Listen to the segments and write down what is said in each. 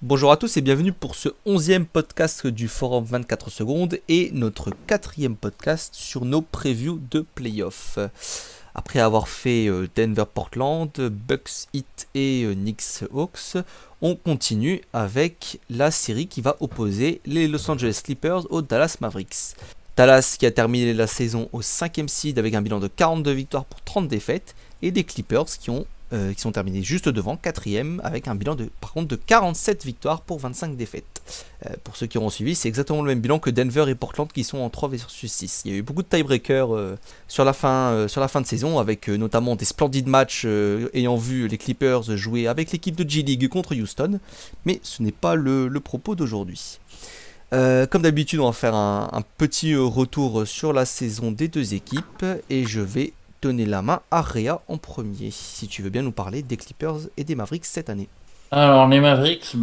Bonjour à tous et bienvenue pour ce 11e podcast du forum 24 secondes et notre 4e podcast sur nos previews de playoffs. Après avoir fait Denver-Portland, Bucks Heat et Knicks Hawks, on continue avec la série qui va opposer les Los Angeles Clippers aux Dallas Mavericks. Dallas qui a terminé la saison au 5e seed avec un bilan de 42 victoires pour 30 défaites et des Clippers qui sont terminés juste devant, 4e, avec un bilan par contre de 47 victoires pour 25 défaites. Pour ceux qui auront suivi, c'est exactement le même bilan que Denver et Portland qui sont en 3 versus 6. Il y a eu beaucoup de tie-breakers sur la fin de saison, avec notamment des splendides matchs ayant vu les Clippers jouer avec l'équipe de G-League contre Houston, mais ce n'est pas le propos d'aujourd'hui. Comme d'habitude, on va faire un petit retour sur la saison des deux équipes et je vais donner la main à Réa en premier, si tu veux bien nous parler des Clippers et des Mavericks cette année. Alors les Mavericks,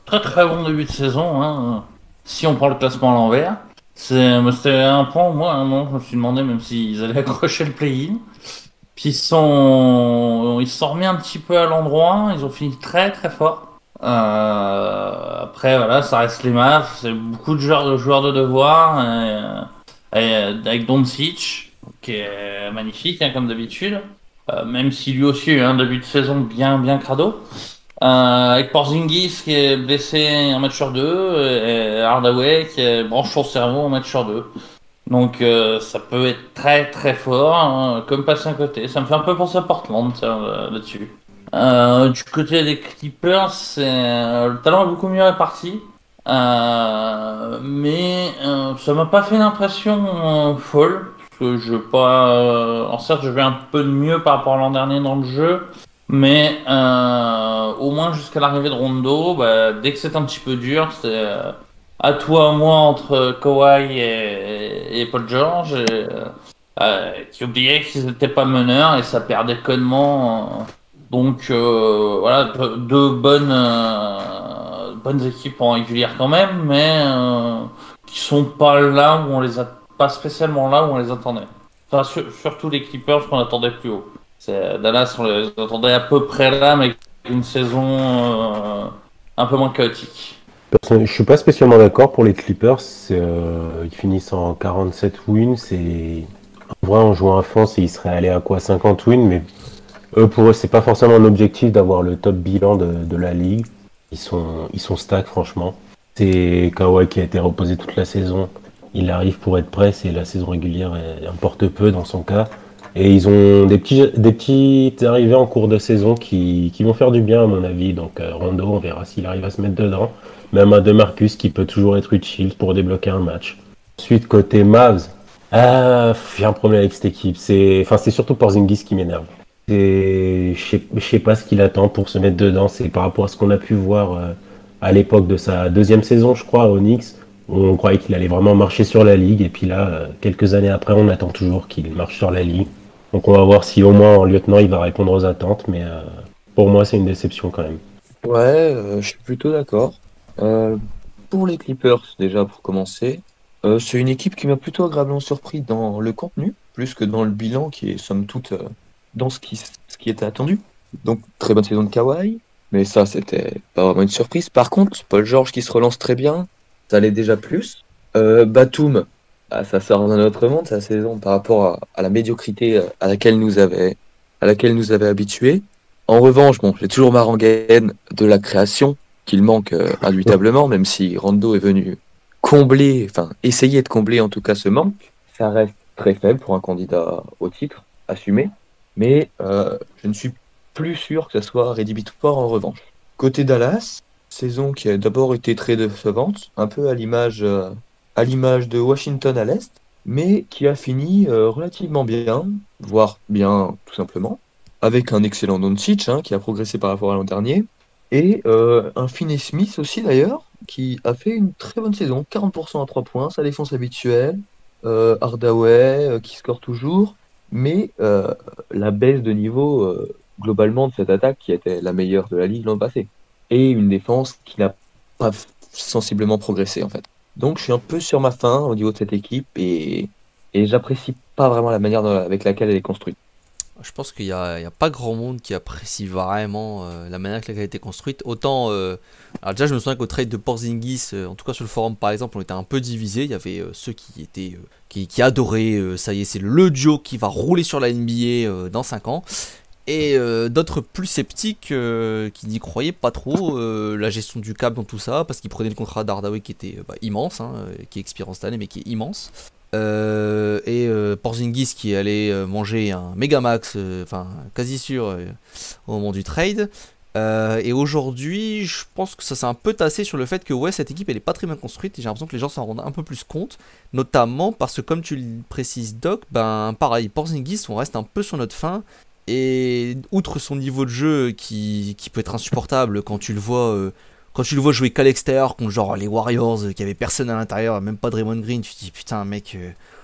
très très bon début de saison, hein. Si on prend le classement à l'envers. C'était un point, moi, à un moment, je me suis demandé même s'ils allaient accrocher le play-in. Puis ils se sont remis un petit peu à l'endroit, ils ont fini très très fort. Après, voilà, ça reste les Mavs, c'est beaucoup de joueurs de devoir, avec Doncic, qui est magnifique, hein, comme d'habitude. Même si lui aussi a eu un début de saison bien bien crado. Avec Porzingis qui est blessé un match sur deux, et Hardaway qui est branché au cerveau un match sur deux. Donc ça peut être très très fort, hein, comme passer à côté. Ça me fait un peu penser à Portland, tiens, là-dessus. Du côté des Clippers, le talent est beaucoup mieux réparti. Mais ça m'a pas fait une impression folle. Parce que je veux pas. En certes, je vais un peu de mieux par rapport à l'an dernier dans le jeu. Mais au moins jusqu'à l'arrivée de Rondo, dès que c'est un petit peu dur, c'est à toi, à moi entre Kawhi et Paul George, qui oubliaient qu'ils n'étaient pas meneurs et ça perdait connement. Donc voilà, deux bonnes équipes en régulière quand même, mais qui sont pas là où on les a pas spécialement là où on les attendait. Enfin, surtout les Clippers qu'on attendait plus haut. Dallas, on les attendait à peu près là, mais avec une saison un peu moins chaotique. Je suis pas spécialement d'accord pour les Clippers. Ils finissent en 47 wins. En vrai, en jouant à fond, ils seraient allés à quoi 50 wins, mais pour eux, c'est pas forcément un objectif d'avoir le top bilan de la ligue. Ils sont stack, franchement. C'est Kawhi qui a été reposé toute la saison. Il arrive pour être prêt. C'est la saison régulière importe peu dans son cas. Et ils ont des petites arrivées en cours de saison qui vont faire du bien à mon avis. Donc Rondo, on verra s'il arrive à se mettre dedans. Même un DeMarcus qui peut toujours être utile pour débloquer un match. Ensuite, côté Mavs, j'ai un problème avec cette équipe. C'est surtout Porzingis qui m'énerve. Je sais pas ce qu'il attend pour se mettre dedans. C'est par rapport à ce qu'on a pu voir à l'époque de sa deuxième saison, je crois, au Knicks. On croyait qu'il allait vraiment marcher sur la ligue. Et puis là, quelques années après, on attend toujours qu'il marche sur la ligue. Donc on va voir si au moins en lieutenant, il va répondre aux attentes. Mais pour moi, c'est une déception quand même. Ouais, je suis plutôt d'accord. Euh, pour les Clippers, déjà pour commencer, c'est une équipe qui m'a plutôt agréablement surpris dans le contenu, plus que dans le bilan qui est somme toute dans ce qui était attendu. Donc très bonne saison de Kawhi, mais ça c'était pas vraiment une surprise. Par contre, Paul George qui se relance très bien, ça l'est déjà plus. Batum, ça sort d'un autre monde sa saison par rapport à la médiocrité à laquelle nous avait habitués. En revanche, bon, j'ai toujours ma rengaine de la création qu'il manque indubitablement, même si Rondo est venu combler, enfin essayer de combler en tout cas ce manque. Ça reste très faible pour un candidat au titre, assumé, mais je ne suis plus sûr que ça soit rédhibitoire en revanche. Côté Dallas, saison qui a d'abord été très décevante, un peu à l'image de Washington à l'Est, mais qui a fini relativement bien, voire bien tout simplement, avec un excellent Doncic qui a progressé par rapport à l'an dernier, et un Finney Smith aussi d'ailleurs, qui a fait une très bonne saison, 40% à 3 points, sa défense habituelle, Hardaway qui score toujours, mais la baisse de niveau globalement de cette attaque qui était la meilleure de la ligue l'an passé, et une défense qui n'a pas sensiblement progressé en fait. Donc je suis un peu sur ma faim au niveau de cette équipe, et j'apprécie pas vraiment la manière avec laquelle elle est construite. Je pense qu'il y a pas grand monde qui apprécie vraiment la manière que elle a été construite. Autant, alors déjà je me souviens qu'au trade de Porzingis, en tout cas sur le forum par exemple, on était un peu divisés. Il y avait ceux qui étaient qui adoraient, ça y est, c'est le duo qui va rouler sur la NBA dans 5 ans. Et d'autres plus sceptiques qui n'y croyaient pas trop, la gestion du cap dans tout ça, parce qu'ils prenaient le contrat d'Hardaway qui était immense, hein, qui expire en cette année mais qui est immense. Et Porzingis qui allait manger un méga max, enfin quasi sûr au moment du trade. Et aujourd'hui, je pense que ça s'est un peu tassé sur le fait que ouais, cette équipe elle est pas très bien construite et j'ai l'impression que les gens s'en rendent un peu plus compte, notamment parce que comme tu le précises Doc, ben pareil, Porzingis on reste un peu sur notre faim. Et outre son niveau de jeu qui peut être insupportable quand tu le vois jouer qu'à l'extérieur contre genre les Warriors qui avait personne à l'intérieur, même pas Draymond Green, tu te dis putain mec,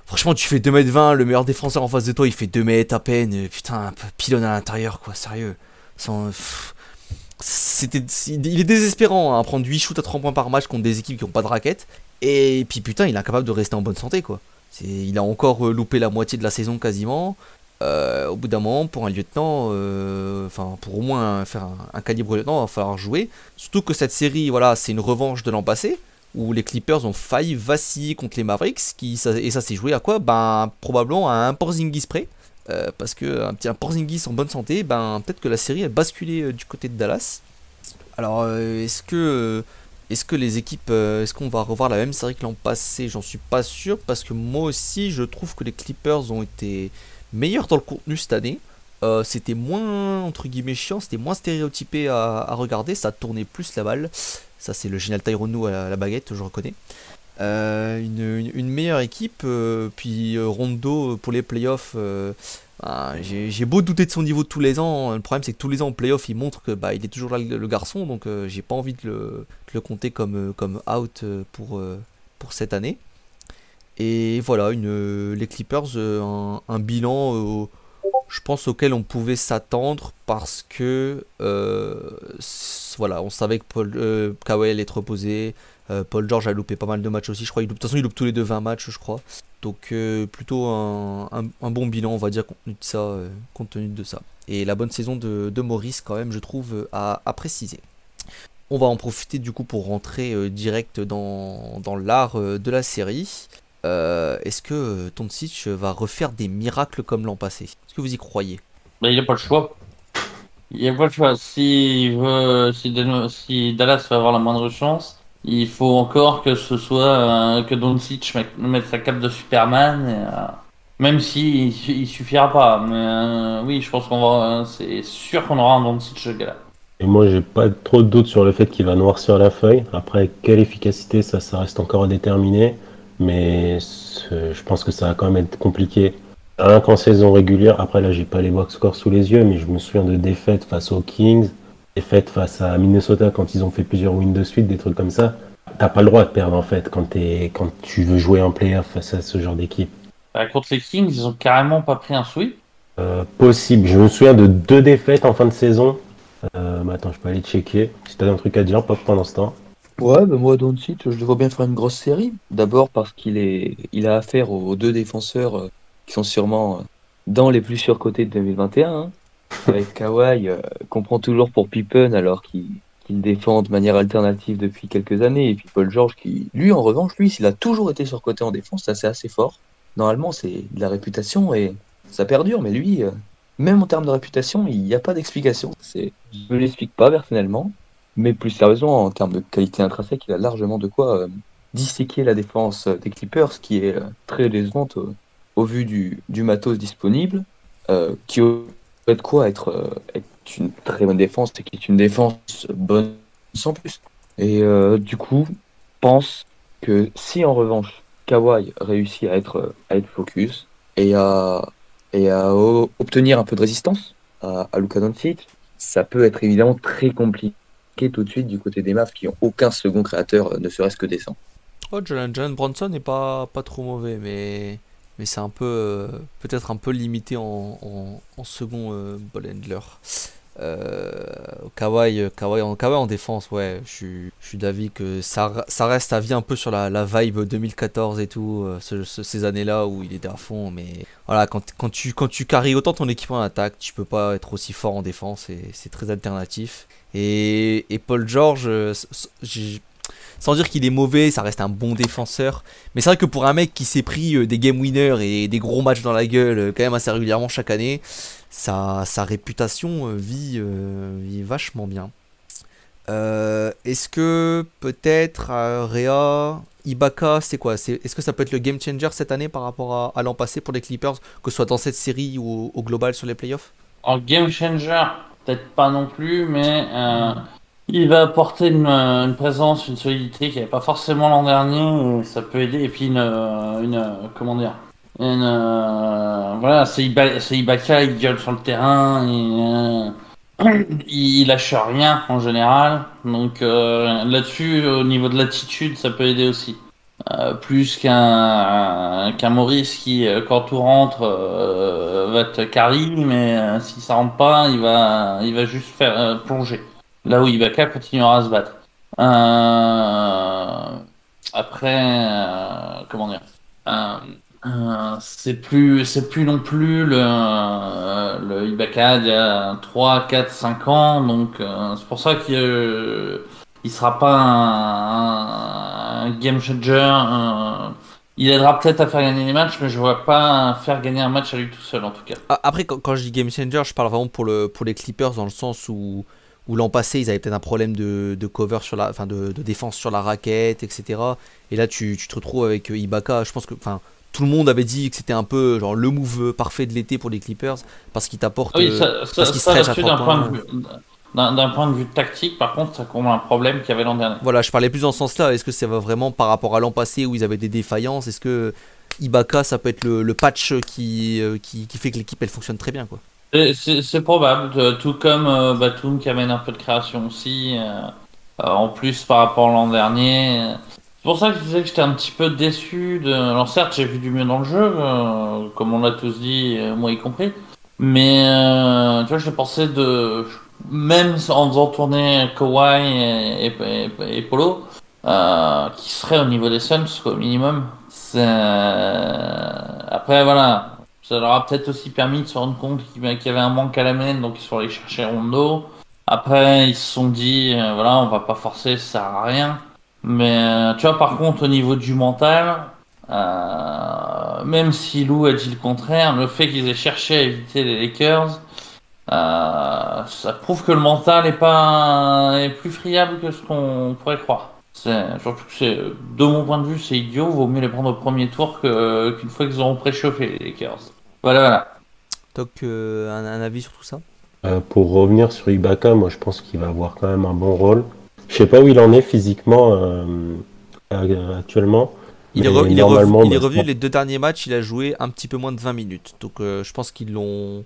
franchement tu fais 2m20, le meilleur défenseur en face de toi il fait 2 mètres à peine, putain pilonne à l'intérieur quoi, sérieux. Sans, il est désespérant hein, à prendre 8 shoots à 3 points par match contre des équipes qui ont pas de raquettes. Et puis putain il est incapable de rester en bonne santé quoi. Il a encore loupé la moitié de la saison quasiment. Au bout d'un moment, pour un lieutenant, enfin pour au moins faire un calibre lieutenant, il va falloir jouer. Surtout que cette série, voilà, c'est une revanche de l'an passé, où les Clippers ont failli vaciller contre les Mavericks, et ça s'est joué à quoi? Ben probablement à un Porzingis près, parce que un Porzingis en bonne santé, ben peut-être que la série a basculé du côté de Dallas. Alors est-ce que les équipes, est-ce qu'on va revoir la même série que l'an passé? J'en suis pas sûr, parce que moi aussi je trouve que les Clippers ont été meilleur dans le contenu cette année. C'était moins entre guillemets chiant, c'était moins stéréotypé à regarder, ça tournait plus la balle. Ça c'est le génial Tyronn Lue à la baguette, je reconnais. Une meilleure équipe, puis Rondo pour les playoffs. J'ai beau douter de son niveau de tous les ans, le problème c'est que tous les ans en playoff il montre que il est toujours là le garçon, donc j'ai pas envie de le compter comme out pour cette année. Et voilà, les Clippers, un bilan, je pense, auquel on pouvait s'attendre parce que voilà, on savait que Kawhi allait être reposé. Paul George a loupé pas mal de matchs aussi, je crois. De toute façon, il loupe tous les deux 20 matchs, je crois. Donc, plutôt un bon bilan, on va dire, compte tenu de ça. Et la bonne saison de Morris, quand même, je trouve, à préciser. On va en profiter du coup pour rentrer direct dans l'art de la série. Est-ce que Doncic va refaire des miracles comme l'an passé? Est-ce que vous y croyez? Il n'a pas le choix. Il n'a pas le choix. Si Dallas veut avoir la moindre chance, il faut encore que ce soit que Doncic mette sa cape de Superman. Même si il suffira pas. Mais oui, je pense c'est sûr qu'on aura un Doncic ce gars-là. Et moi, j'ai pas trop de doute sur le fait qu'il va noircir la feuille. Après, quelle efficacité, ça reste encore à déterminer. Mais je pense que ça va quand même être compliqué. Rien qu'en saison régulière, après là j'ai pas les box scores sous les yeux, mais je me souviens de défaites face aux Kings, défaites face à Minnesota quand ils ont fait plusieurs wins de suite, des trucs comme ça. T'as pas le droit de perdre en fait quand tu veux jouer en playoff face à ce genre d'équipe. Contre les Kings, ils ont carrément pas pris un sweep. Possible, je me souviens de 2 défaites en fin de saison. Mais attends, je peux aller checker. Si t'as un truc à dire, pas pendant ce temps. Ouais, moi, Doncic, je le vois bien faire une grosse série. D'abord parce il a affaire aux 2 défenseurs qui sont sûrement dans les plus surcotés de 2021. Hein. Avec Kawhi, qu'on prend toujours pour Pippen alors qu'il défend de manière alternative depuis quelques années. Et puis Paul George qui, lui, en revanche, s'il a toujours été surcoté en défense, ça c'est assez fort. Normalement, c'est de la réputation et ça perdure. Mais lui, même en termes de réputation, il n'y a pas d'explication. Je ne l'explique pas personnellement. Mais plus sérieusement, en termes de qualité intrinsèque, il a largement de quoi disséquer la défense des Clippers, qui est très décevante au vu du matos disponible, qui aurait de quoi être une très bonne défense, et qui est une défense bonne sans plus. Et du coup, pense que si en revanche, Kawhi réussit à être focus et à obtenir un peu de résistance à Luka Doncic, ça peut être évidemment très compliqué tout de suite du côté des Mavs qui ont aucun second créateur, ne serait-ce que décent. Oh, Jalen Brunson n'est pas trop mauvais, mais c'est un peu peut-être un peu limité en second ball handler. Kawhi en défense, ouais, je suis d'avis que ça reste à vie un peu sur la vibe 2014 et tout, ces années-là où il était à fond. Mais voilà, quand tu carries autant ton équipe en attaque, tu peux pas être aussi fort en défense et c'est très alternatif. Et Paul George, sans dire qu'il est mauvais, ça reste un bon défenseur. Mais c'est vrai que pour un mec qui s'est pris des game winners et des gros matchs dans la gueule quand même assez régulièrement chaque année, sa réputation vit vachement bien. Est-ce que peut-être Rhea, Ibaka, c'est quoi? Est-ce que ça peut être le game changer cette année par rapport à l'an passé pour les Clippers, que ce soit dans cette série ou au global sur les playoffs? En game changer, peut-être pas non plus, mais il va apporter une présence, une solidité qu'il n'y avait pas forcément l'an dernier. Et ça peut aider. Et puis comment dire, voilà, c'est Ibaka, il gueule sur le terrain, il lâche rien en général. Donc là-dessus, au niveau de l'attitude, ça peut aider aussi. Plus qu'un Maurice qui, quand tout rentre, va te carry, mais si ça rentre pas, il va juste faire plonger. Là où Ibaka continuera à se battre. Après, comment dire, euh, c'est plus non plus le Ibaka d'il y a 3 4 5 ans, donc c'est pour ça qu'il il sera pas un game changer. Il aidera peut-être à faire gagner des matchs, mais je vois pas faire gagner un match à lui tout seul en tout cas. Après, quand je dis game changer, je parle vraiment pour les Clippers dans le sens où l'an passé ils avaient peut-être un problème de cover sur enfin de défense sur la raquette, etc. Et là tu te retrouves avec Ibaka. Je pense que enfin tout le monde avait dit que c'était un peu genre le move parfait de l'été pour les Clippers parce qu'il t'apporte, Ah oui, parce qu'il stretch à là-dessus, 3 points. d'un point de vue tactique, par contre, ça comble un problème qu'il y avait l'an dernier. Voilà, je parlais plus dans ce sens-là. Est-ce que ça va vraiment par rapport à l'an passé où ils avaient des défaillances? Est-ce que Ibaka ça peut être le patch qui fait que l'équipe elle fonctionne très bien, quoi? C'est probable, tout comme Batum qui amène un peu de création aussi, en plus par rapport à l'an dernier. C'est pour ça que je disais que j'étais un petit peu déçu de. Alors certes, j'ai vu du mieux dans le jeu, comme on l'a tous dit, moi y compris. Mais tu vois, j'ai pensé de. Même en faisant tourner Kawhi et Polo, qui serait au niveau des Suns, quoi, au minimum. Après, voilà. Ça leur a peut-être aussi permis de se rendre compte qu'il y avait un manque à la main, donc ils sont allés chercher Rondo. Après, ils se sont dit, voilà, on va pas forcer, ça sert à rien. Mais tu vois, par contre, au niveau du mental, même si Lou a dit le contraire, le fait qu'ils aient cherché à éviter les Lakers, ça prouve que le mental est plus friable que ce qu'on pourrait croire. Surtout que de mon point de vue, c'est idiot. Vaut mieux les prendre au premier tour qu'une fois qu'ils auront préchauffé les Lakers. Voilà, voilà. Toc, un avis sur tout ça? Pour revenir sur Ibaka, moi je pense qu'il va avoir quand même un bon rôle. Je sais pas où il en est physiquement actuellement. Il Mais est normalement, il est bah, je revenu pense- les deux derniers matchs, il a joué un petit peu moins de 20 minutes. Donc je pense ils l'ont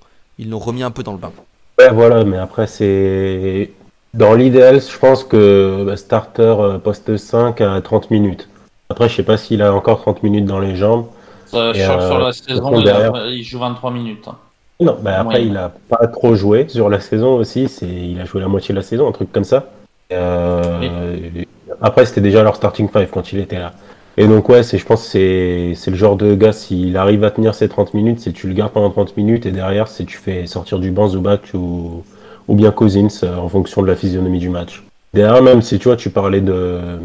remis un peu dans le bain. ouais, voilà, mais après c'est dans l'idéal, je pense que starter poste 5 à 30 minutes. Après, je sais pas s'il a encore 30 minutes dans les jambes. Et Sur la de toute saison, façon, derrière, il joue 23 minutes, hein, non, bah en après, moyenne. il a pas trop joué sur la saison aussi. Il a joué la moitié de la saison, un truc comme ça. Oui. Et après, c'était déjà leur starting five quand il était là. Et donc, ouais, je pense que c'est le genre de gars, s'il arrive à tenir ses 30 minutes, c'est tu le gardes pendant 30 minutes et derrière, c'est tu fais sortir du banc Zubac ou bien Cousins en fonction de la physionomie du match. Derrière, même si tu vois, tu parlais de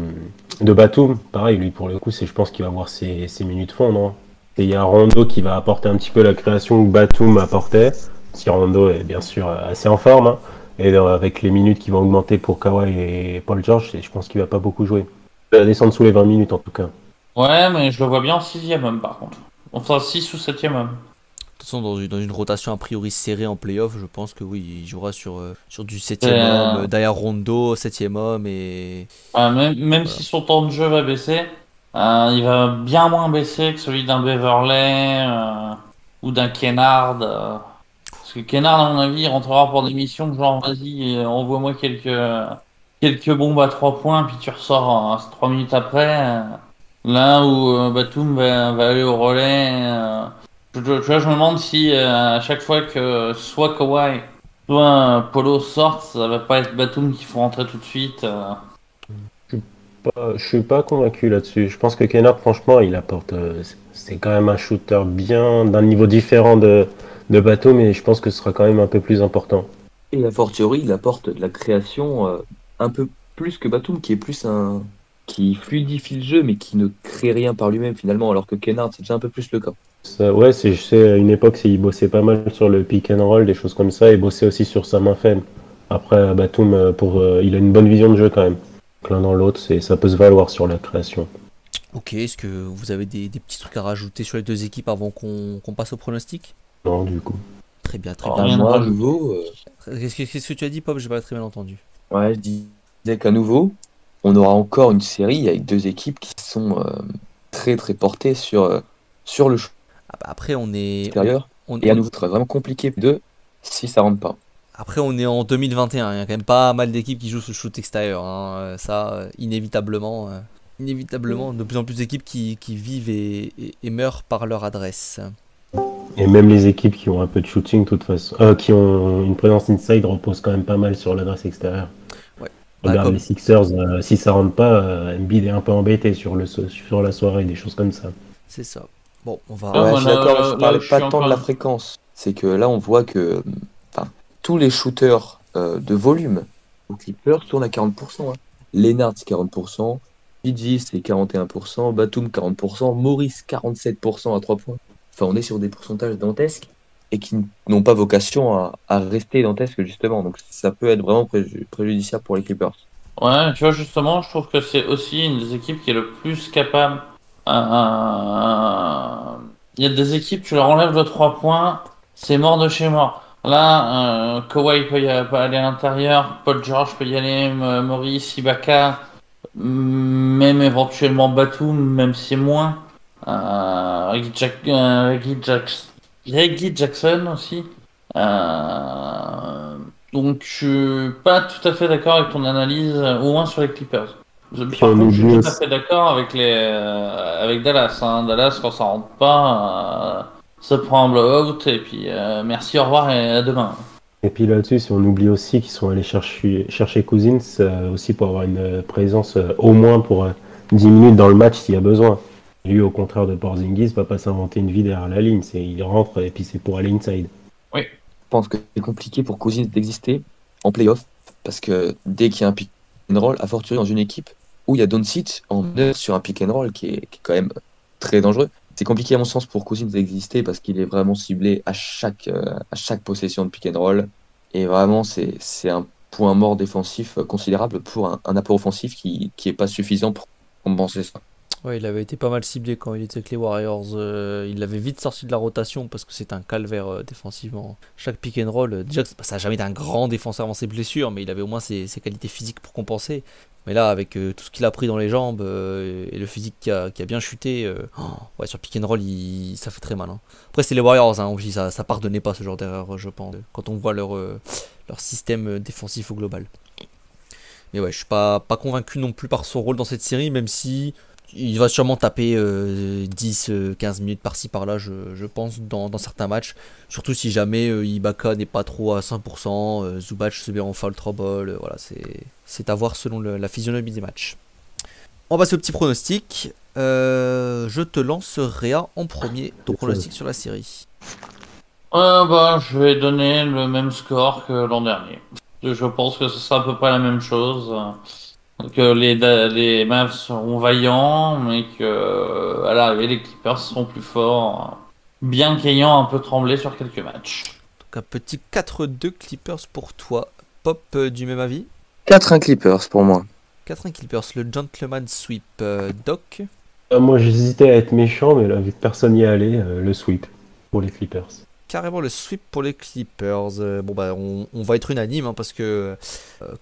Batum, pareil, lui pour le coup, je pense qu'il va avoir ses minutes fondre, hein. Et il y a Rondo qui va apporter un petit peu la création que Batum apportait. Si Rondo est bien sûr assez en forme, hein. Et avec les minutes qui vont augmenter pour Kawhi et Paul George, je pense qu'il va pas beaucoup jouer. Il va descendre sous les 20 minutes en tout cas. Ouais, mais je le vois bien en 6ème homme par contre. Enfin, 6 ou 7ème homme. De toute façon, dans une rotation a priori serrée en playoff, je pense que oui, il jouera sur du C'est, 7ème homme, derrière Rondo, 7ème homme et. même Voilà. si son temps de jeu va baisser, il va bien moins baisser que celui d'un Beverley ou d'un Kennard. Parce que Kennard, à mon avis, il rentrera pour des missions genre, vas-y, envoie-moi quelques bombes à 3 points, puis tu ressors 3 minutes après. Là où Batum va aller au relais. Tu vois, je me demande si à chaque fois que soit Kawhi Soit Polo sorte, ça va pas être Batum qu'il faut rentrer tout de suite. Je suis pas convaincu là-dessus. Je pense que Kennard, franchement, il apporte. C'est quand même un shooter bien d'un niveau différent de Batum, mais je pense que ce sera quand même un peu plus important. Et a fortiori, il apporte de la création un peu plus que Batum, qui est plus un. Qui fluidifie le jeu, mais qui ne crée rien par lui-même finalement, alors que Kennard, c'est déjà un peu plus le cas. Ouais, je sais, à une époque, il bossait pas mal sur le pick and roll, des choses comme ça, et bossait aussi sur sa main faible. Après, Batum, il a une bonne vision de jeu quand même. Donc, l'un dans l'autre, ça peut se valoir sur la création. Ok, est-ce que vous avez des petits trucs à rajouter sur les deux équipes avant qu'on passe au pronostic? Non, du coup. Très bien, très Oh, bien. rien de Moi, à rajouter. nouveau, Qu'est-ce que tu as dit, Pop? J'ai pas très bien entendu. ouais, je disais qu'à nouveau, on aura encore une série avec deux équipes qui sont très très portées sur le shoot Ah bah, après, on est, extérieur. Et à on- nouveau, ce sera vraiment compliqué de si ça rentre pas. après, on est en 2021. Il y a quand même pas mal d'équipes qui jouent ce shoot extérieur, hein. Ça, inévitablement, inévitablement, de plus en plus d'équipes qui vivent et meurent par leur adresse. Et même les équipes qui ont un peu de shooting, de toute façon, qui ont une présence inside, reposent quand même pas mal sur l'adresse extérieure. Ouais. Bah, Regarde comme, les Sixers, si ça rentre pas, Embiid est un peu embêté sur la soirée, des choses comme ça. c'est ça. Bon, on Ah, va. Ouais, moi, je suis d'accord, mais je là parlais où je pas suis tant de la encore. fréquence. C'est que là, on voit que enfin, tous les shooters de volume aux Clippers tournent à 40%. Hein. Lennart, c'est 40%. Fidji, c'est 41%. Batum, 40%. Maurice, 47% à 3 points. Enfin, on est sur des pourcentages dantesques et qui n'ont pas vocation à rester dantesques, justement. Donc, ça peut être vraiment préjudiciable pour les Clippers. Ouais, tu vois, justement, je trouve que c'est aussi une des équipes qui est le plus capable. Il y a des équipes, tu leur enlèves de 3 points, c'est mort de chez mort. Là, Kawhi peut aller à l'intérieur, Paul George peut y aller, Maurice, Ibaka, même éventuellement Batum, même si c'est moins. Reggie Jackson aussi. Euh, donc, je suis pas tout à fait d'accord avec ton analyse, au moins sur les Clippers. Puis Par on contre, je suis oublie tout à aussi, fait d'accord avec avec Dallas. Hein. Dallas, quand ça rentre pas, ça prend un blowout et puis merci, au revoir et à demain. et puis là-dessus, si on oublie aussi qu'ils sont allés chercher Cousins aussi pour avoir une présence au moins pour 10 minutes dans le match s'il y a besoin. Lui, au contraire de Porzingis, va pas s'inventer une vie derrière la ligne. Il rentre et puis c'est pour aller inside. Oui. Je pense que c'est compliqué pour Cousins d'exister en playoff parce que dès qu'il y a un pick and roll, à fortiori dans une équipe où il y a Doncic en 9 sur un pick and roll qui est quand même très dangereux, c'est compliqué à mon sens pour Cousins d'exister parce qu'il est vraiment ciblé à chaque possession de pick and roll et vraiment c'est un point mort défensif considérable pour un apport offensif qui est pas suffisant pour compenser ça. Ouais, il avait été pas mal ciblé quand il était avec les Warriors. Il l'avait vite sorti de la rotation parce que c'est un calvaire défensivement. Chaque pick and roll, déjà que ça n'a jamais été un grand défenseur avant ses blessures, mais il avait au moins ses qualités physiques pour compenser. Mais là, avec tout ce qu'il a pris dans les jambes et le physique qui a bien chuté, ouais, sur pick and roll, ça fait très mal. Hein. Après, c'est les Warriors, hein, aussi, ça pardonnait pas ce genre d'erreur, je pense, quand on voit leur système défensif au global. Mais ouais, je suis pas convaincu non plus par son rôle dans cette série, même si il va sûrement taper 10-15 minutes par-ci par-là, je pense, dans certains matchs. Surtout si jamais Ibaka n'est pas trop à 100%, Zubac se met en foul trouble, voilà, c'est à voir selon la physionomie des matchs. On va passer au petit pronostic. Je te lance Réa en premier, ton pronostic sur la série. Je vais donner le même score que l'an dernier. Je pense que ce sera à peu près la même chose. Que les Mavs seront vaillants, mais que à l'arrivée, les Clippers seront plus forts, bien qu'ayant un peu tremblé sur quelques matchs. Donc un petit 4-2 Clippers pour toi. Pop, du même avis? 4-1 Clippers pour moi. 4-1 Clippers, le gentleman sweep. Doc? Moi, j'hésitais à être méchant, mais là, vu que personne n'y est allé, le sweep pour les Clippers. Carrément le sweep pour les Clippers. Bon bah on va être unanime hein, parce que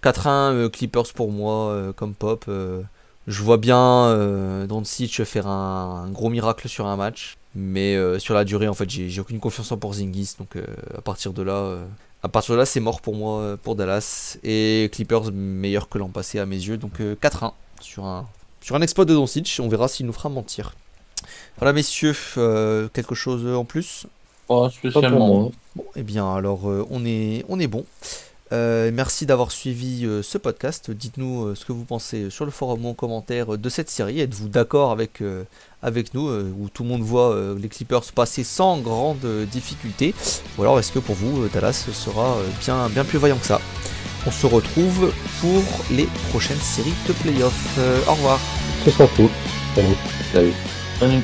4-1 Clippers pour moi comme Pop. Je vois bien Doncic faire un gros miracle sur un match, mais sur la durée en fait j'ai aucune confiance en Porzingis, donc à partir de là c'est mort pour moi pour Dallas, et Clippers meilleur que l'an passé à mes yeux, donc 4-1 sur un exploit de Doncic. On verra s'il nous fera mentir. Voilà messieurs, quelque chose en plus? Pas Pas pour spécialement. moi. Bon, eh bien alors on est bon. Merci d'avoir suivi ce podcast. Dites-nous ce que vous pensez sur le forum ou en commentaire de cette série. Êtes-vous d'accord avec nous où tout le monde voit les Clippers passer sans grande difficulté, ou alors est-ce que pour vous Dallas sera bien plus vaillant que ça? On se retrouve pour les prochaines séries de playoffs. Au revoir. Ce sera tout. Salut. Salut. Salut.